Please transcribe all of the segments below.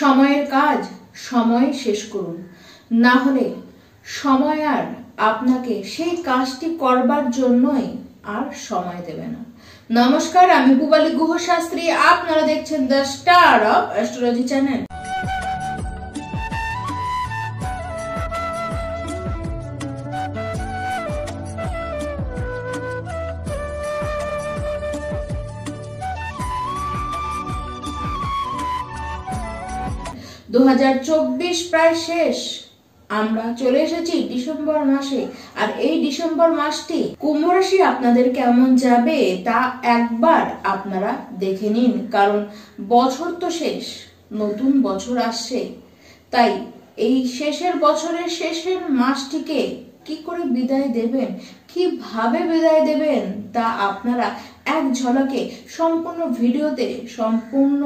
সময়ের কাজ সময় শেষ করুন, না হলে সময় আর আপনাকে সেই কাজটি করবার জন্যই আর সময় দেবে না। নমস্কার, আমি পূবালী গুহ শাস্ত্রী, আপনারা দেখছেন the star of astrology channel. দু 2024 প্রায় শেষ, আমরা চলে এসেছি ডিসেম্বর মাসে। আর এই ডিসেম্বর মাসটি কুম্ভ রাশি আপনাদের কেমন যাবে তা একবার আপনারা দেখে নিন, কারণ বছর তো শেষ, নতুন বছর আসছে। তাই এই শেষের বছরের শেষের মাসটিকে কি করে বিদায় দেবেন, কিভাবে বিদায় দেবেন তা আপনারা এক ঝলকে সম্পূর্ণ ভিডিওতে সম্পূর্ণ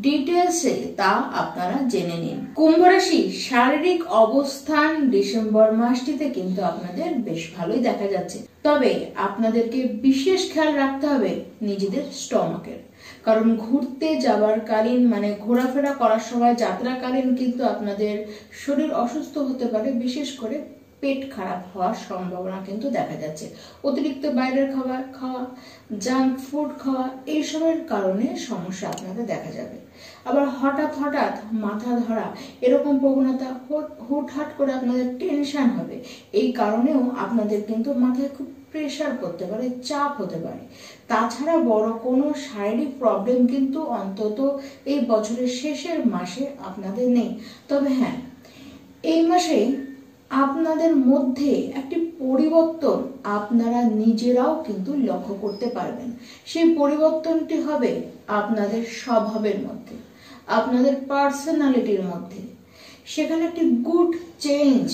ডিটেলসে তা আপনারা জেনে নিন। কুম্ভ রাশি শারীরিক অবস্থান ডিসেম্বর মাসটিতে কিন্তু আপনাদের বেশ ভালোই দেখা যাচ্ছে, তবে আপনাদেরকে বিশেষ খেয়াল রাখতে হবে নিজেদের স্টমাকের, কারণ ঘুরতে যাবার কালীন মানে ঘোরাফেরা করার সময় যাত্রাকালীন কিন্তু আপনাদের শরীর অসুস্থ হতে পারে, বিশেষ করে পেট খারাপ হওয়ার সম্ভাবনা কিন্তু দেখা যাচ্ছে। অতিরিক্ত বাইরের খাবার খাওয়া, জাঙ্ক ফুড খাওয়া, এইসবের কারণে সমস্যা আপনাদের দেখা যাবে। আবার হঠাৎ হঠাৎ মাথা ধরা এরকম প্রবণতা, হুটহাট করে আপনাদের টেনশন হবে, এই কারণেও আপনাদের কিন্তু মাথায় খুব প্রেশার করতে পারে, চাপ হতে পারে। তাছাড়া বড় কোনো শারীরিক প্রবলেম কিন্তু অন্তত এই বছরের শেষের মাসে আপনাদের নেই। তবে হ্যাঁ, এই মাসে আপনাদের মধ্যে একটি পরিবর্তন আপনারা নিজেরাও কিন্তু লক্ষ্য করতে পারবেন। সেই পরিবর্তনটি হবে আপনাদের স্বভাবের মধ্যে, আপনাদের পার্সোনালিটির মধ্যে। সেখানে একটি গুড চেঞ্জ,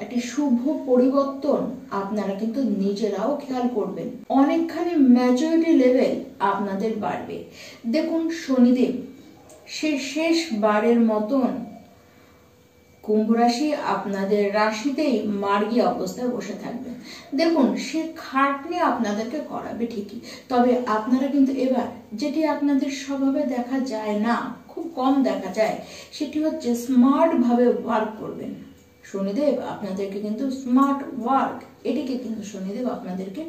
একটি শুভ পরিবর্তন আপনারা কিন্তু নিজেরাও খেয়াল করবেন। অনেকখানি ম্যাচুরিটি লেভেল আপনাদের বাড়বে। দেখুন, শনিদেব সে শেষবারের মতন কুম্ভ রাশি আপনাদের রাশিতেই মার্গী অবস্থায় বসে থাকবে। দেখুন, সে খাটনি আপনাদেরকে করাবে ঠিকই, তবে আপনারা কিন্তু এবার যেটি আপনাদের স্বভাবে দেখা যায় না, খুব কম দেখা যায়, সেটি হচ্ছে স্মার্ট ভাবে ওয়ার্ক করবেন। শনিদেব আপনাদেরকে কিন্তু স্মার্ট ওয়ার্ক, এটিকে কিন্তু শনিদেব আপনাদেরকে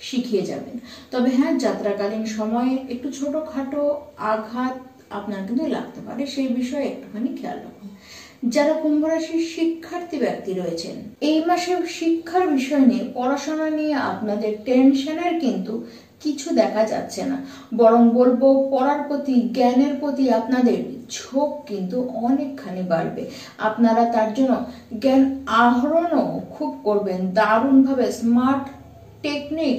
শিখিয়ে যাবেন। তবে হ্যাঁ, যাত্রাকালীন সময়ে একটু ছোটখাটো আঘাত আপনার কিন্তু লাগতে পারে, সেই বিষয়ে একটুখানি খেয়াল রাখুন। যারা কুম্ভ রাশির শিক্ষার্থী ব্যক্তি রয়েছেন, এই মাসে শিক্ষার বিষয় নিয়ে, পড়াশোনা নিয়ে আপনাদের টেনশনের কিন্তু কিছু দেখা যাচ্ছে না, বরং বলবো পড়ার প্রতি, জ্ঞানের প্রতি আপনাদের ঝোঁক কিন্তু অনেকখানি বাড়বে। আপনারা তার জন্য জ্ঞান আহরণও খুব করবেন, দারুণভাবে স্মার্ট টেকনিক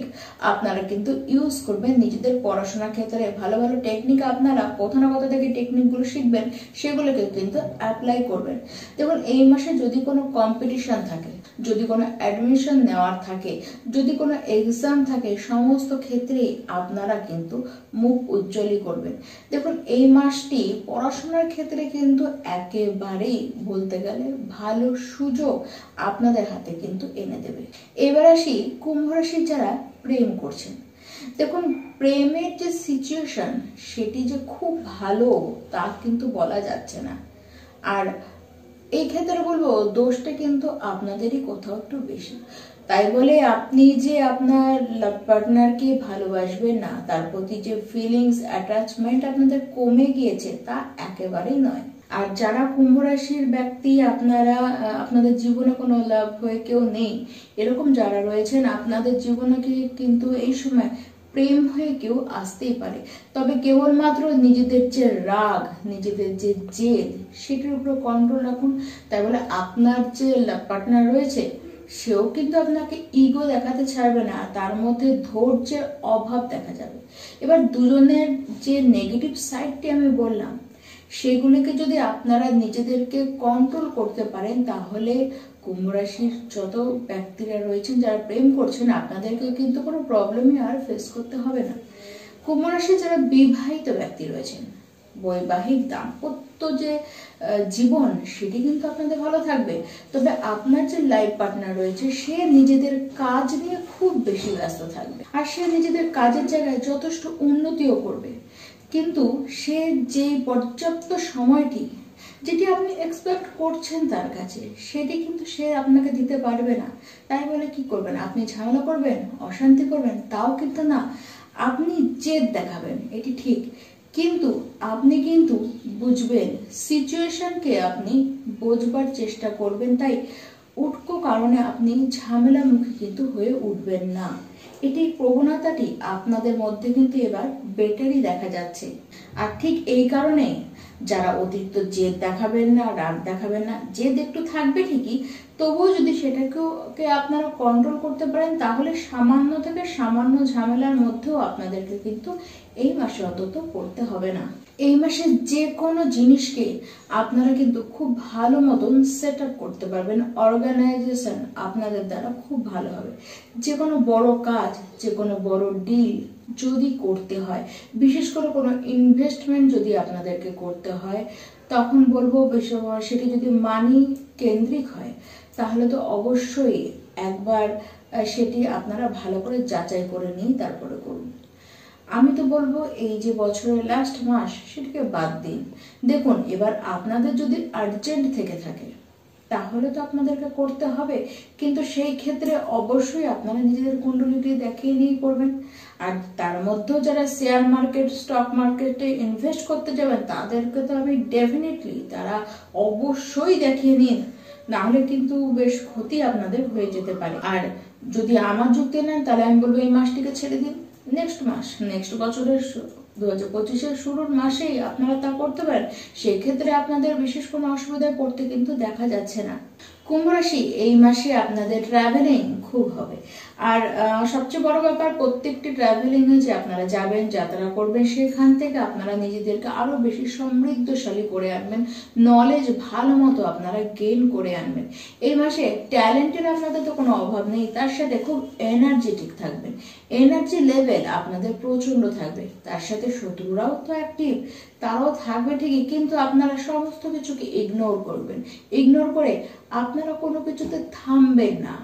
আপনারা কিন্তু ইউজ করবেন নিজেদের পড়াশোনার ক্ষেত্রে। ভালো ভালো টেকনিক আপনারা কোথা না কোথা থেকে টেকনিকগুলো শিখবেন, সেগুলোকে কিন্তু অ্যাপ্লাই করবেন। দেখুন, এই মাসে যদি কোনো কম্পিটিশন থাকে, যদি কোনো অ্যাডমিশন নেওয়ার থাকে, যদি কোনো এক্সাম থাকে, সমস্ত ক্ষেত্রেই আপনারা কিন্তু মুখ উজ্জ্বলই করবেন। দেখুন, এই মাসটি পড়াশোনার ক্ষেত্রে কিন্তু একেবারেই বলতে গেলে ভালো সুযোগ আপনাদের হাতে কিন্তু এনে দেবে। এবার আসি কুম্ভ রাশি যারা প্রেম করছেন। দেখুন, প্রেমের যে সিচুয়েশন সেটি যে খুব ভালো তা কিন্তু বলা যাচ্ছে না। আর এই ক্ষেত্রে বলবো দোষটা কিন্তু আপনাদেরই কোথাও একটু বেশি। তাই বলে আপনি যে আপনার লাভ পার্টনারকে ভালোবাসবেন না, তার প্রতি যে ফিলিংস, অ্যাটাচমেন্ট আপনাদের কমে গিয়েছে, তা একেবারেই নয়। আর যারা কুম্ভ রাশির ব্যক্তি, আপনারা আপনাদের জীবনে কোনো লাভ হয়ে কেউ নেই, এরকম যারা রয়েছেন, আপনাদের জীবনে কিন্তু এই সময় প্রেম হয়ে কেউ আসতেই পারে। তবে কেবলমাত্র নিজেদের যে রাগ, নিজেদের যে জেদ, সেটির উপর কন্ট্রোল রাখুন। তাই বলে আপনার যে লাভ পার্টনার রয়েছে সেও কিন্তু আপনাকে ইগো দেখাতে ছাড়বে না, তার মধ্যে ধৈর্যের অভাব দেখা যাবে। এবার দুজনের যে নেগেটিভ সাইডটি আমি বললাম, সেগুলিকে যদি আপনারা নিজেদেরকে কন্ট্রোল করতে পারেন, তাহলে কুম্ভ রাশির যত ব্যক্তিরা রয়েছেন যারা প্রেম করছেন, আপনাদেরকে কিন্তু কোনো প্রবলেমই আর ফেস করতে হবে না। কুম্ভ রাশির যারা বিবাহিত ব্যক্তি রয়েছেন, বৈবাহিক দাম্পত্য যে জীবন, সেটি কিন্তু আপনাদের ভালো থাকবে। তবে আপনার যে লাইফ পার্টনার রয়েছে, সে নিজেদের কাজ নিয়ে খুব বেশি ব্যস্ত থাকবে, আর সে নিজেদের কাজের জায়গায় যথেষ্ট উন্নতিও করবে। কিন্তু সে যে পর্যাপ্ত সময়টি যেটি আপনি এক্সপেক্ট করছেন তার কাছে, সেটি কিন্তু সে আপনাকে দিতে পারবে না। তাই বলে কি করবেন? আপনি ঝামেলা করবেন, অশান্তি করবেন? তাও কিন্তু না। আপনি জেদ দেখাবেন, এটি ঠিক, কিন্তু আপনি কিন্তু বুঝবেন, সিচুয়েশনকে আপনি বোঝবার চেষ্টা করবেন। তাই উটকো কারণে আপনি ঝামেলা মুখে কিন্তু হয়ে উঠবেন না। এটি প্রবণতাটি আপনাদের মধ্যে কিন্তু এবার বেটারই দেখা যাচ্ছে। আর ঠিক এই কারণে যারা অতিরিক্ত জেদ দেখাবেন না, রাগ দেখাবেন না, জেদ একটু থাকবে ঠিকই, তবুও যদি সেটাকে আপনারা কন্ট্রোল করতে পারেন, তাহলে সামান্য থেকে সামান্য ঝামেলার মধ্যেও আপনাদেরকে কিন্তু এই মাসে অন্তত পড়তে হবে না। এই মাসে যে কোনো জিনিসকে আপনারা কিন্তু খুব ভালো মতন সেট আপ করতে পারবেন। অর্গানাইজেশন আপনাদের দ্বারা খুব ভালো হবে। যে কোনো বড় কাজ, যে কোনো বড় ডিল যদি করতে হয়, বিশেষ করে কোনো ইনভেস্টমেন্ট যদি আপনাদেরকে করতে হয়, তখন বলবো সেটি যদি মানি কেন্দ্রিক হয়, তাহলে তো অবশ্যই একবার সেটি আপনারা ভালো করে যাচাই করে নিয়ে তারপরে করুন। আমি তো বলবো এই যে বছরের লাস্ট মাস, সেটাকে বাদ দিন। দেখুন, এবার আপনাদের যদি আর্জেন্ট থেকে থাকে, তাহলে তো আপনাদেরকে করতে হবে, কিন্তু সেই ক্ষেত্রে অবশ্যই আপনারা নিজেদের কুণ্ডলিটি দেখিয়ে নিয়ে করবেন। আর তার মধ্যেও যারা শেয়ার মার্কেট, স্টক মার্কেটে ইনভেস্ট করতে যাবেন, তাদেরকে তো আমি ডেফিনেটলি তারা অবশ্যই দেখিয়ে নিন, নাহলে কিন্তু বেশ ক্ষতি আপনাদের হয়ে যেতে পারে। আর যদি আমার যুক্তি নেন, তাহলে আমি বলবো এই মাসটিকে ছেড়ে দিন। নেক্সট মাস, নেক্সট বছরের 2025-এর শুরুর মাসেই আপনারা তা করতে পারেন। সেক্ষেত্রে আপনাদের বিশেষ কোনো অসুবিধায় পড়তে কিন্তু দেখা যাচ্ছে না। কুম্ভ রাশি, এই মাসে আপনাদের ট্রাভেলিং খুব হবে। আর সবচেয়ে বড় ব্যাপার, প্রত্যেকটি ট্রাভেলিং এ যে আপনারা যাবেন, যাত্রা করবেন, সেখান থেকে আপনারা নিজেদেরকে আরো বেশি সমৃদ্ধশালী করে আনবেন, নলেজ ভালো মতো আপনারা গেইন করে আনবেন। এই মাসে ট্যালেন্টের আপনাদের তো কোনো অভাব নেই, তার সাথে খুব এনার্জেটিক থাকবেন। এনার্জি লেভেল আপনাদের প্রচন্ড থাকবে। তার সাথে শত্রুরাও তো অ্যাক্টিভ, তারাও থাকবে ঠিকই, কিন্তু আপনারা সমস্ত কিছুকে ইগনোর করবেন। ইগনোর করে আপনারা কোনো কিছুতে থামবেন না।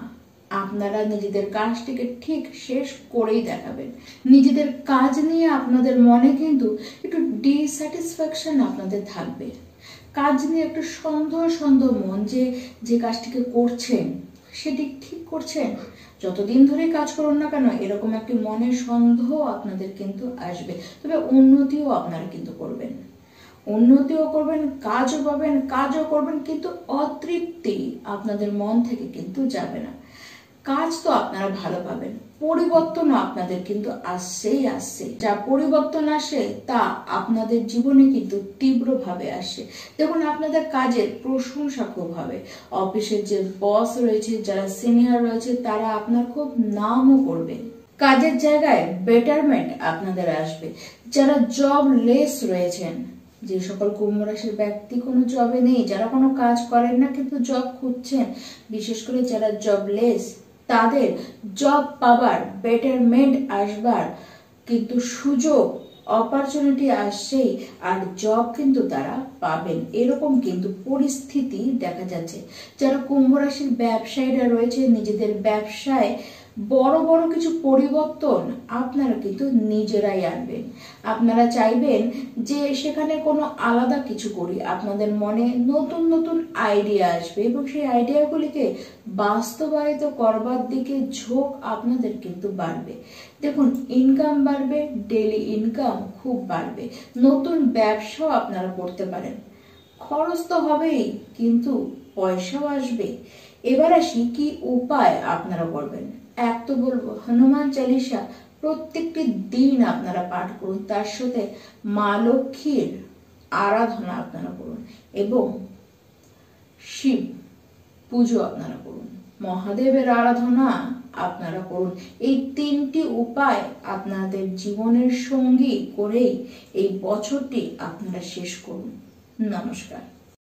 আপনারা নিজেদের কাজটিকে ঠিক শেষ করেই দেখাবেন। নিজেদের কাজ নিয়ে আপনাদের মনে কিন্তু একটু ডিস্যাটিসফ্যাকশন আপনাদের থাকবে। কাজ নিয়ে একটু সন্দেহ সন্দেহ মন, যে কাজটিকে করছেন সেটি ঠিক করছেন। যতদিন ধরে কাজ করুন না কেন, এরকম একটি মনের সন্দেহ আপনাদের কিন্তু আসবে। তবে উন্নতিও আপনারা কিন্তু করবেন, উন্নতিও করবেন, কাজও করবেন, কিন্তু অতৃপ্তি আপনাদের মন থেকে কিন্তু যাবে না। কাজ তো আপনারা ভালো পাবেন, পরিবর্তনও আপনাদের কিন্তু আসছে। যা পরিবর্তন আসে তা আপনাদের জীবনে কিন্তু তীব্রভাবে আসে। দেখুন, আপনাদের কাজের প্রশংসা খুব হবে। অফিসের যে বস রয়েছে, যারা সিনিয়র রয়েছে, তারা আপনার খুব নামও করবে। কাজের জায়গায় বেটারমেন্ট আপনাদের আসবে। যারা জব লেস রয়েছেন, যে সকল কুম্ভ রাশির ব্যক্তি কোনো জবে নেই, যারা কোনো কাজ করেন না কিন্তু জব খুঁজছেন, বিশেষ করে যারা জবলেস, তাদের জব পাবার, বেটারমেন্ট আসবার কিন্তু সুযোগ, অপরচুনিটি আসছেই। আর জব কিন্তু তারা পাবেন, এরকম কিন্তু পরিস্থিতি দেখা যাচ্ছে। যারা কুম্ভ রাশির ব্যবসায়ীরা রয়েছে, নিজেদের ব্যবসায় বড় বড় কিছু পরিবর্তন আপনারা কিন্তু নিজেরাই আনবেন। আপনারা চাইবেন যে সেখানে কোনো আলাদা কিছু করি, আপনাদের মনে নতুন নতুন আইডিয়া আসবে এবং সেই আইডিয়াগুলিকে বাস্তবায়িত করবার দিকে ঝোঁক আপনাদের কিন্তু বাড়বে। দেখুন, ইনকাম বাড়বে, ডেইলি ইনকাম খুব বাড়বে। নতুন ব্যবসাও আপনারা করতে পারেন। খরচ তো হবেই, কিন্তু পয়সাও আসবে। এবার আসি কি উপায় আপনারা করবেন। এক তো বলবো, হনুমান চালিসা প্রত্যেকটি দিন আপনারা পাঠ করুন, তার সাথে মা লক্ষ্মীর আরাধনা আপনারা করুন এবং শিব পুজো আপনারা করুন, মহাদেবের আরাধনা আপনারা করুন। এই তিনটি উপায় আপনাদের জীবনের সঙ্গী করেই এই বছরটি আপনারা শেষ করুন। নমস্কার।